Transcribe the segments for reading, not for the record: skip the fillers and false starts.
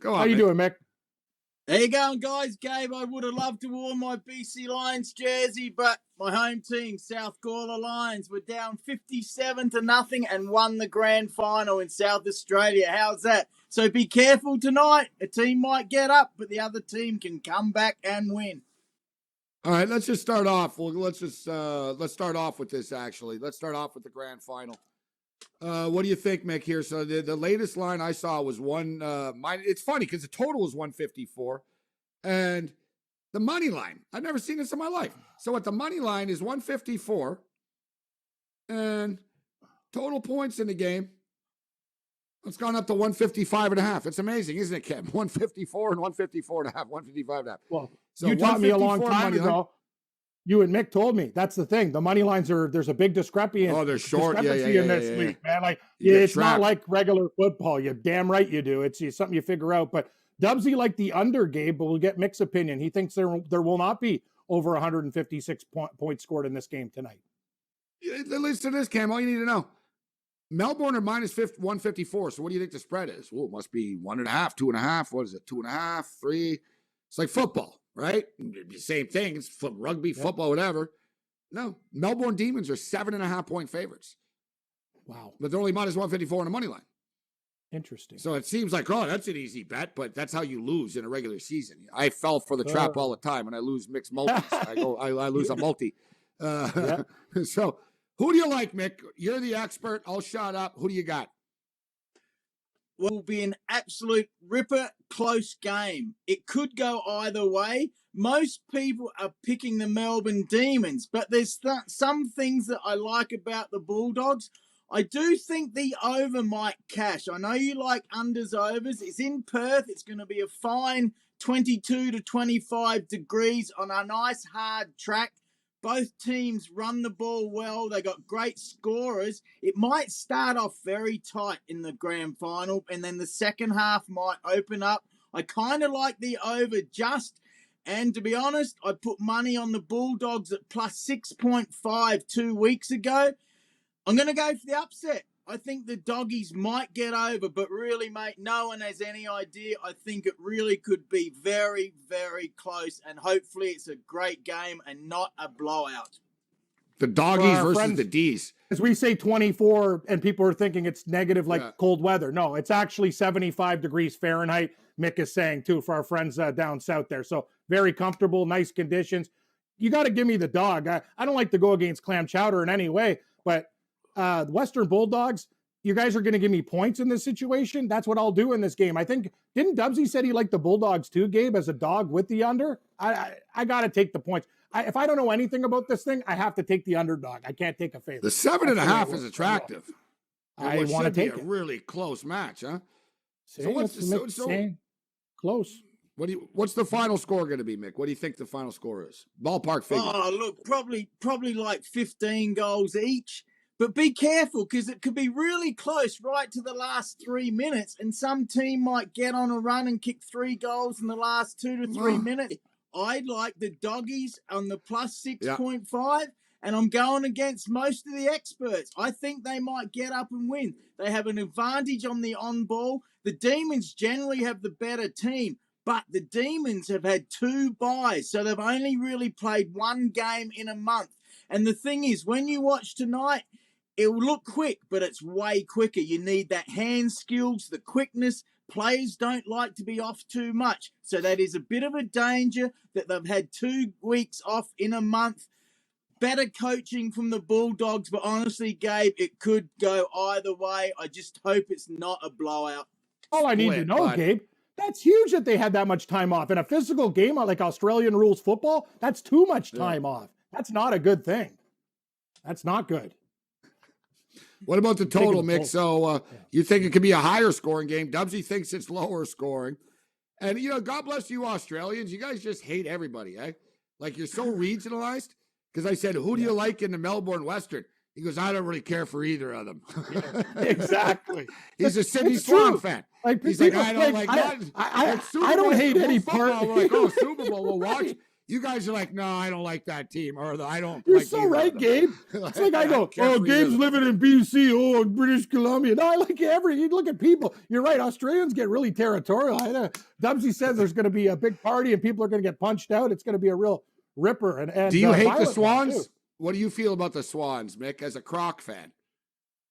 Go on. How you doing, Mick? How you going, guys? Gabe, I would have loved to wear my BC Lions jersey, but my home team, South Gawler Lions, were down 57-0 and won the grand final in South Australia. How's that? So be careful tonight. A team might get up, but the other team can come back and win. All right, let's just start off. Well, let's start off with this, actually. Let's start off with the grand final. What do you think, Mick, here? So the latest line I saw was it's funny because the total was 154, and the money line, I've never seen this in my life. So what the money line is 154, and total points in the game, it's gone up to 155.5. It's amazing, isn't it, Kev? 154 and 154.5, 155.5. Well, so you taught me a long time ago. You and Mick told me that's the thing. The money lines there's a big discrepancy. Oh, they're short. Yeah, in this league, man. Like it's not like regular football. You're damn right you do. It's something you figure out. But Dubsy like the under, Gabe, but we'll get Mick's opinion. He thinks there will not be over 156 points scored in this game tonight. At least to this, Cam, all you need to know. Melbourne are minus 154. So what do you think the spread is? Well, it must be 1.5, 2.5. What is it? 2.5, 3. It's like football, right? Same thing. It's rugby, football, whatever. No, Melbourne Demons are 7.5 point favorites. Wow. But they're only minus 154 on the money line. Interesting. So it seems like, oh, that's an easy bet, but that's how you lose in a regular season. I fell for the trap all the time, and I lose mixed multis. I lose a multi. So who do you like, Mick? You're the expert. I'll shut up. Who do you got? Will be an absolute ripper close game. It could go either way. Most people are picking the Melbourne Demons, but there's some things that I like about the Bulldogs. I do think the over might cash. I know you like unders overs. It's in Perth. It's going to be a fine 22 to 25 degrees on a nice hard track. Both teams run the ball well. They got great scorers. It might start off very tight in the grand final, and then the second half might open up. I kind of like the over just, and to be honest, I put money on the Bulldogs at plus 6.5 2 weeks ago. I'm going to go for the upset. I think the Doggies might get over, but really, mate, no one has any idea. I think it really could be very, very close, and hopefully it's a great game and not a blowout. The Doggies versus the D's. As we say 24, and people are thinking it's negative like cold weather. No, it's actually 75 degrees Fahrenheit, Mick is saying, too, for our friends down south there. So very comfortable, nice conditions. You got to give me the dog. I don't like to go against clam chowder in any way, but the Western Bulldogs, you guys are going to give me points in this situation. That's what I'll do in this game. I think, didn't Dubsy said he liked the Bulldogs too, Gabe, as a dog with the under? I got to take the points. If I don't know anything about this thing, I have to take the underdog. I can't take a favorite. The 7.5 is attractive. I want to take it. A really close match, huh? Close. What's the final score going to be, Mick? What do you think the final score is? Ballpark figure. Oh, look, probably like 15 goals each. But be careful, because it could be really close right to the last 3 minutes, and some team might get on a run and kick 3 goals in the last 2 to 3 minutes. I'd like the Doggies on the plus 6.5, and I'm going against most of the experts. I think they might get up and win. They have an advantage on the on-ball. The Demons generally have the better team, but the Demons have had 2 byes, so they've only really played 1 game in a month. And the thing is, when you watch tonight, it will look quick, but it's way quicker. You need that hand skills, the quickness. Players don't like to be off too much. So that is a bit of a danger that they've had 2 weeks off in a month. Better coaching from the Bulldogs, but honestly, Gabe, it could go either way. I just hope it's not a blowout. All I need to know, Gabe, that's huge that they had that much time off. In a physical game like Australian rules football, that's too much time off. That's not a good thing. That's not good. What about the total, Mick? So you think it could be a higher scoring game. Dubsy thinks it's lower scoring. And, God bless you Australians. You guys just hate everybody, eh? Like, you're so regionalized. Because I said, who do you like in the Melbourne Western? He goes, I don't really care for either of them. Exactly. He's a Sydney Swan fan. Like, he's like, I don't like I don't hate any part. We're like, oh, Super Bowl, we'll watch. You guys are like, no, I don't like that team, or I don't. You're like so either right, of them. Gabe. It's like I go, care oh, for Gabe's either. living in BC, oh, in British Columbia. No, I like you look at people. You're right. Australians get really territorial. Dubsy says there's going to be a big party and people are going to get punched out. It's going to be a real ripper. And do you hate the violent one, Swans? too. What do you feel about the Swans, Mick, as a Croc fan?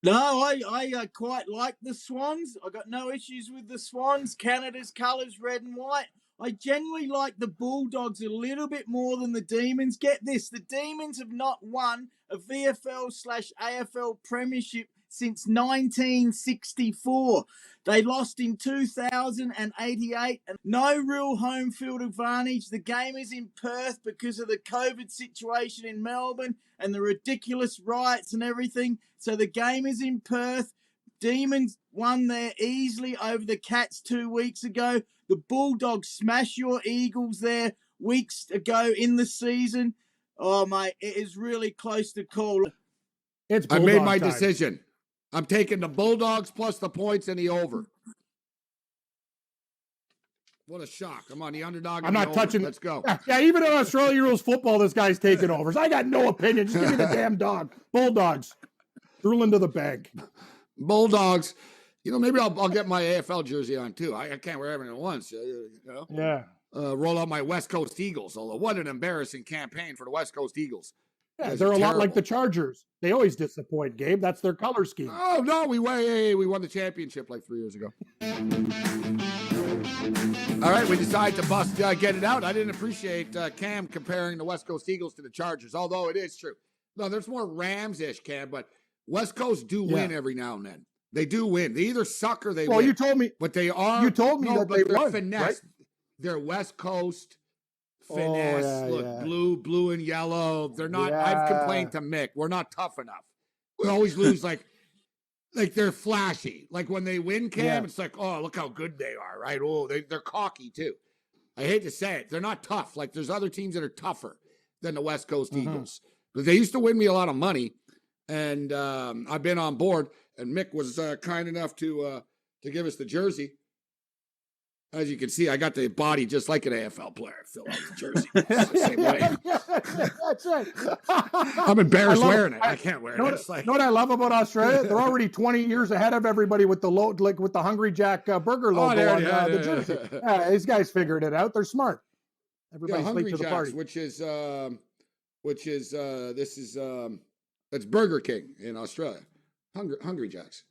No, I quite like the Swans. I got no issues with the Swans. Canada's colours, red and white. I generally like the Bulldogs a little bit more than the Demons. Get this, the Demons have not won a VFL/AFL premiership since 1964. They lost in 2088. And no real home field advantage. The game is in Perth because of the COVID situation in Melbourne and the ridiculous riots and everything. So the game is in Perth. Demons won there easily over the Cats 2 weeks ago. The Bulldogs smashed your Eagles there weeks ago in the season. Oh, mate, it is really close to call. It's I made my time. decision. I'm taking the Bulldogs plus the points and the over. What a shock. I'm on the underdog. I'm not touching. Let's go. Yeah, even in Australia rules football, this guy's taking over. So I got no opinion. Just give me the damn dog. Bulldogs. Drooling to the bank. Bulldogs. You know, maybe I'll get my AFL jersey on too. I can't wear everything at once. You know? Yeah. Roll out my West Coast Eagles. Although, what an embarrassing campaign for the West Coast Eagles. Yeah, they're a lot like the Chargers. They always disappoint, Gabe. That's their color scheme. Oh no, we won the championship like 3 years ago. All right, we decided to bust, get it out. I didn't appreciate Cam comparing the West Coast Eagles to the Chargers, although it is true. No, there's more Rams-ish, Cam, but West Coast do win every now and then. They do win. They either suck or they win. Well, you told me. But they are. You told me that but they they're won, finesse. right? They're West Coast finesse. Yeah, Look, blue and yellow. They're not. I've complained to Mick. We're not tough enough. We always lose like they're flashy. Like when they win, Cam, it's like, oh, look how good they are, right? Oh, they're cocky too. I hate to say it. They're not tough. Like there's other teams that are tougher than the West Coast Eagles. But they used to win me a lot of money, and I've been on board. And Mick was kind enough to give us the jersey. As you can see, I got the body just like an AFL player. I fill out the jersey. It's the same way. That's right. I'm embarrassed wearing it. I can't wear it. You know what I love about Australia? They're already 20 years ahead of everybody with the with the Hungry Jack burger logo on the jersey. Yeah, these guys figured it out. They're smart. Everybody's late to the party. That's Burger King in Australia. Hungry Jacks.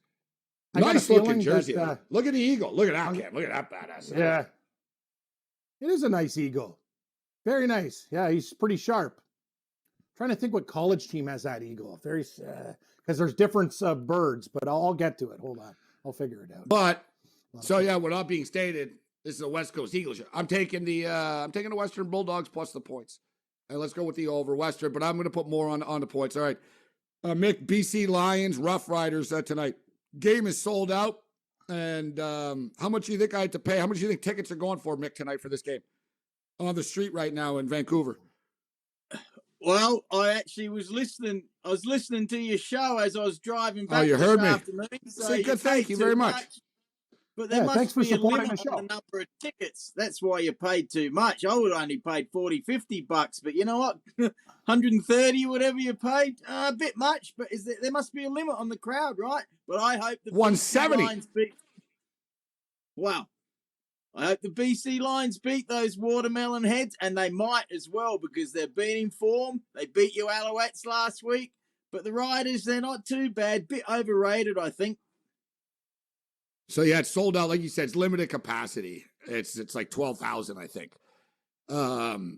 I got a Nice looking feeling jersey. that, Look at the eagle. Look at that, Cam. Look at that badass. Yeah. It is a nice eagle. Very nice. Yeah, he's pretty sharp. Trying to think what college team has that eagle. Very, because there's different birds, but I'll get to it. Hold on. I'll figure it out. But, so yeah, without being stated, this is a West Coast Eagles. I'm taking the Western Bulldogs plus the points. And let's go with the over Western, but I'm going to put more on the points. All right. Mick, BC Lions, Rough Riders tonight. Game is sold out. And how much do you think I had to pay? How much do you think tickets are going for, Mick, tonight for this game? On the street right now in Vancouver. Well, I actually was listening. I was listening to your show as I was driving back. Oh, you heard me. Afternoon, so good. Thank you very much. But there thanks must for be a supporting limit the show. on the number of tickets. That's why you paid too much. I would only paid $40-50, but you know what? 130, whatever you paid, a bit much. But there must be a limit on the crowd, right? But I hope the 170. BC Lions beat. Wow. I hope the BC Lions beat those watermelon heads, and they might as well because they're being in form. They beat you Alouettes last week, but the Riders, they're not too bad. Bit overrated, I think. So yeah, it's sold out. Like you said, it's limited capacity. It's like 12,000, I think.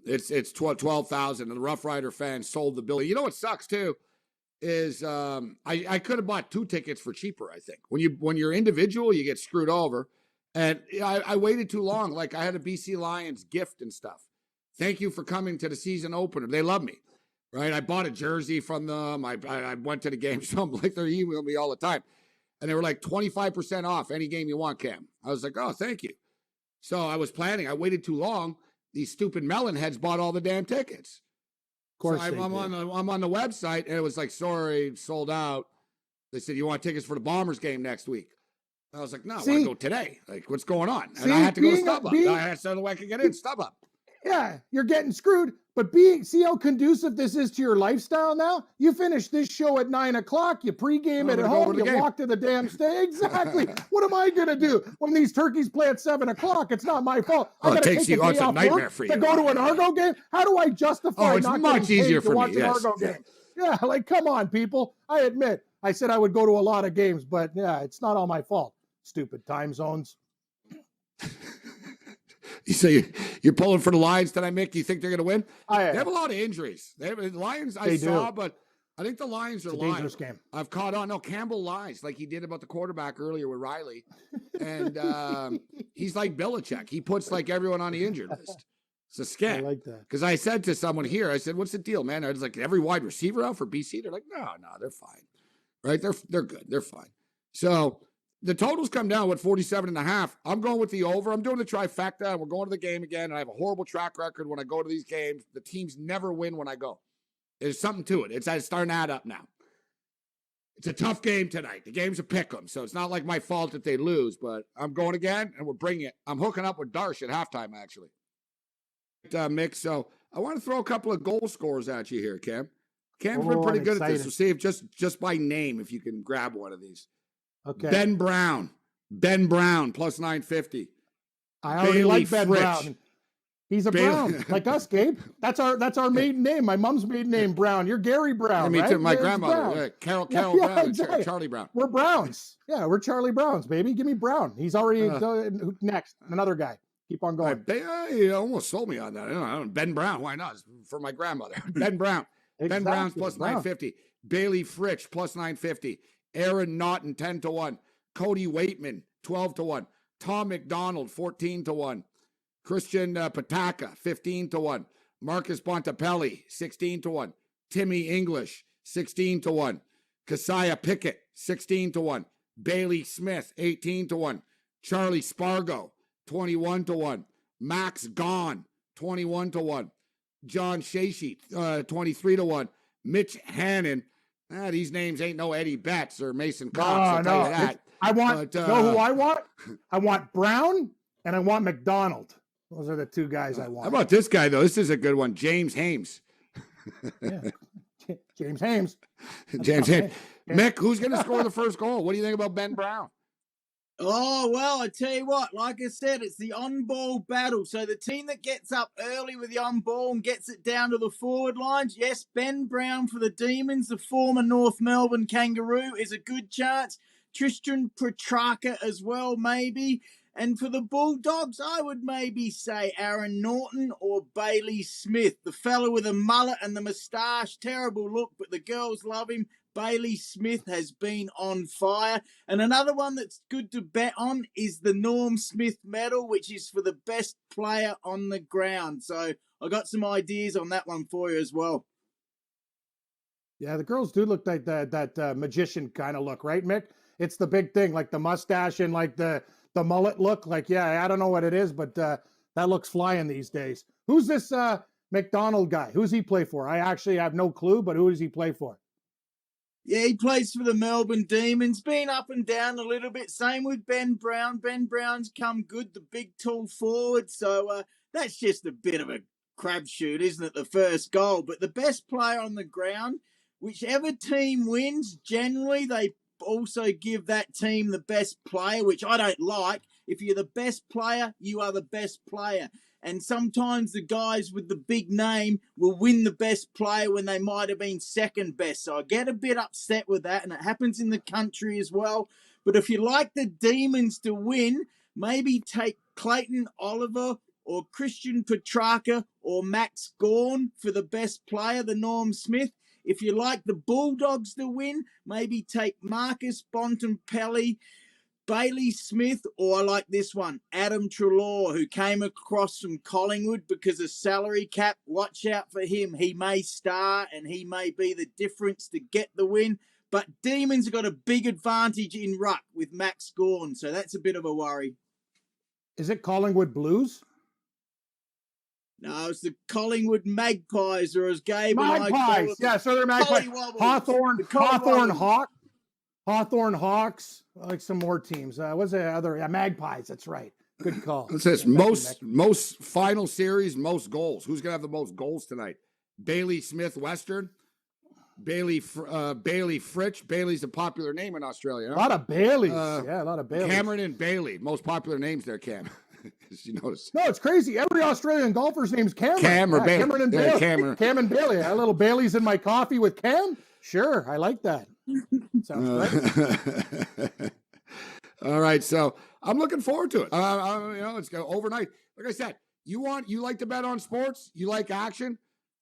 It's 12,000, and the Rough Rider fans sold the building. You know what sucks too is I could have bought 2 tickets for cheaper. I think when you're individual, you get screwed over. And I waited too long. Like I had a BC Lions gift and stuff. Thank you for coming to the season opener. They love me, right? I bought a jersey from them. I went to the game. So I'm like, they're emailing me all the time. And they were like 25% off any game you want, Cam. I was like, oh, thank you. So I was planning. I waited too long. These stupid melon heads bought all the damn tickets. Of course, so I'm on the website, and it was like, sorry, sold out. They said, you want tickets for the Bombers game next week? I was like, no, I want to go today. Like, what's going on? And I had to go to StubHub. I had some way I could get in StubHub. Yeah, you're getting screwed. But see how conducive this is to your lifestyle now? You finish this show at 9 o'clock, you pregame it at home, you walk to the damn stage. Exactly. What am I going to do when these turkeys play at 7 o'clock? It's not my fault. I got to take a day off work to go to an Argo game? How do I justify it's not much getting easier paid to for watch me, an yes. Argo game? Yeah, like, come on, people. I admit, I said I would go to a lot of games, but yeah, it's not all my fault. Stupid time zones. You say you're pulling for the Lions tonight, Mick? Do you think they're going to win? They have a lot of injuries. They have Lions. I saw, but I think the Lions are lying. Dangerous game. I've caught on. No, Campbell lies like he did about the quarterback earlier with Riley, and he's like Belichick. He puts like everyone on the injured list. It's a scam. I like that. Because I said to someone here, I said, "What's the deal, man?" I was like, "Every wide receiver out for BC." They're like, "No, they're fine, right? They're good. They're fine." So. The totals come down with 47.5. I'm going with the over. I'm doing the trifecta. We're going to the game again. And I have a horrible track record when I go to these games. The teams never win when I go. There's something to it. It's starting to add up now. It's a tough game tonight. The game's a pick 'em, so it's not like my fault that they lose. But I'm going again, and we're bringing it. I'm hooking up with Darsh at halftime, actually. Mick, so I want to throw a couple of goal scorers at you here, Cam. Cam's been pretty good at this. We'll see if just by name, if you can grab one of these. Okay. Ben Brown plus 950. I already like Ben Brown. He's a Brown, like us, Gabe. That's our maiden name. My mom's maiden name, Brown. You're Gary Brown, me right? too. My grandmother, Carol Brown, exactly. Charlie Brown. We're Browns. Yeah, we're Charlie Browns, baby. Give me Brown. He's already next. Another guy. Keep on going. You almost sold me on that. I don't know. Ben Brown. Why not? It's for my grandmother. Ben Brown. Exactly. Ben Brown's plus 950. Bailey Fritsch plus 950. Aaron Naughton 10-1. Cody Waitman 12-1. Tom McDonald 14-1. Christian Pataka 15-1. Marcus Bontempelli 16-1. Timmy English 16-1. Keziah Pickett 16-1. Bailey Smith 18-1. Charlie Spargo 21-1. Max Gone 21-1. John Shashy 23-1. Mitch Hannon. These names ain't no Eddie Betts or Mason Cox. I'll tell you that. I want, know who I want? I want Brown and I want McDonald. Those are the two guys I want. How about this guy, though? This is a good one. James Hames. James Hames. James Hames. Mick, who's going to score the first goal? What do you think about Ben Brown? Oh, well, I tell you what, like I said, it's the on-ball battle. So the team that gets up early with the on-ball and gets it down to the forward lines, yes, Ben Brown for the Demons, the former North Melbourne Kangaroo, is a good chance. Tristan Petrarca as well, maybe. And for the Bulldogs, I would maybe say Aaron Naughton or Bailey Smith, the fella with a mullet and the moustache. Terrible look, but the girls love him. Bailey Smith has been on fire. And another one that's good to bet on is the Norm Smith medal, which is for the best player on the ground. So I got some ideas on that one for you as well. Yeah, the girls do look like that magician kind of look, right, Mick? It's the big thing, like the mustache and like the mullet look. Like, yeah, I don't know what it is, but that looks flying these days. Who's this McDonald guy? Who's he play for? I actually have no clue, but who does he play for? Yeah, he plays for the Melbourne Demons. Been up and down a little bit. Same with Ben Brown. Ben Brown's come good, the big tall forward. So that's just a bit of a crapshoot, isn't it, the first goal? But the best player on the ground, whichever team wins, generally they also give that team the best player, which I don't like. If you're the best player, you are the best player. And sometimes the guys with the big name will win the best player when they might have been second best. So I get a bit upset with that, and it happens in the country as well. But if you like the Demons to win, maybe take Clayton Oliver or Christian Petrarca or Max Gawn for the best player, the Norm Smith. If you like the Bulldogs to win, maybe take Marcus Bontempelli, Bailey Smith, or I like this one, Adam Treloar, who came across from Collingwood because of salary cap. Watch out for him. He may star and he may be the difference to get the win. But Demons have got a big advantage in ruck with Max Gawn, so that's a bit of a worry. Is it Collingwood Blues? No, it's the Collingwood Magpies, or as Gabe Magpies. and I call it. Yeah, so they're Magpies. Hawthorn Hawks. I like some more teams. What's the other? Yeah, Magpies. That's right. Good call. What's this? Yeah, thank you, Mick. Most final series, most goals. Who's gonna have the most goals tonight? Bailey Smith Western, Bailey Fritch. Bailey's a popular name in Australia. Huh? A lot of Baileys. Yeah, a lot of Baileys. Cameron and Bailey, most popular names there, Cam. You notice? No, it's crazy. Every Australian golfer's name's Cameron. Cam or Bailey. Cameron and Yeah, Bailey. Cameron. Cam and Bailey. A little Bailey's in my coffee with Cam? Sure, I like that. Sounds great. All right, so I'm looking forward to it. It's go overnight. Like I said, you like to bet on sports. You like action.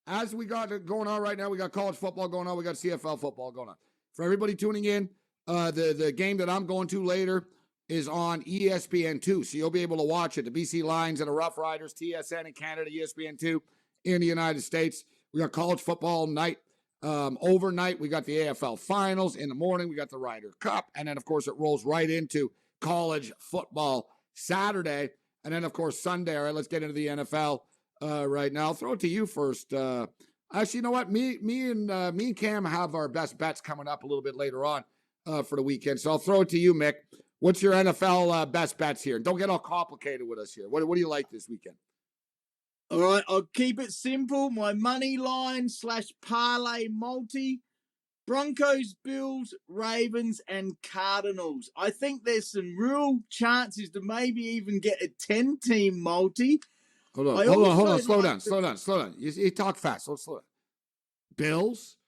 As we got going on right now, we got college football going on. We got CFL football going on. For everybody tuning in, the game that I'm going to later is on ESPN2, so you'll be able to watch it. The BC Lions and the Rough Riders, TSN in Canada, ESPN2 in the United States. We got college football night. Overnight, we got the AFL finals. In the morning, we got the Ryder Cup. And then, of course, it rolls right into college football Saturday. And then, of course, Sunday. All right, let's get into the NFL right now. I'll throw it to you first. Actually, you know what? Me and Cam have our best bets coming up a little bit later on for the weekend. So I'll throw it to you, Mick. What's your NFL best bets here? Don't get all complicated with us here. What do you like this weekend? All right, I'll keep it simple. My money line / parlay multi, Broncos, Bills, Ravens, and Cardinals. I think there's some real chances to maybe even get a 10-team multi. Hold on. Slow down. You talk fast. Let's slow down. Bills,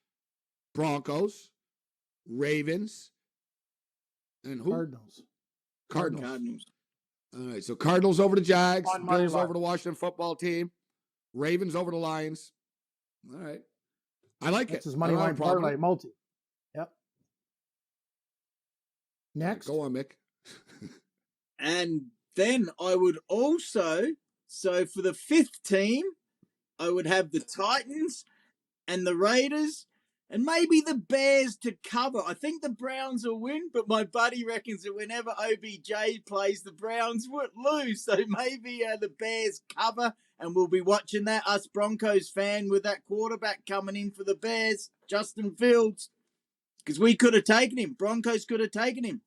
Broncos, Ravens, and who? Cardinals. All right, so Cardinals over the Jags, Bills over the Washington football team, Ravens over the Lions. All right. I like it. This is money line parlay multi. Yep. Next. Go on, Mick. And then I would also, so for the 5th team, I would have the Titans and the Raiders and maybe the Bears to cover. I think the Browns will win, but my buddy reckons that whenever OBJ plays, the Browns would lose. So maybe the Bears cover, and we'll be watching that. Us Broncos fan with that quarterback coming in for the Bears, Justin Fields, because we could have taken him. Broncos could have taken him.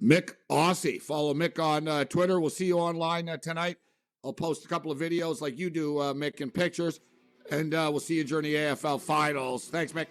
Mick Aussie. Follow Mick on Twitter. We'll see you online tonight. I'll post a couple of videos like you do, Mick, and pictures. And we'll see you during the AFL finals. Thanks, Mick.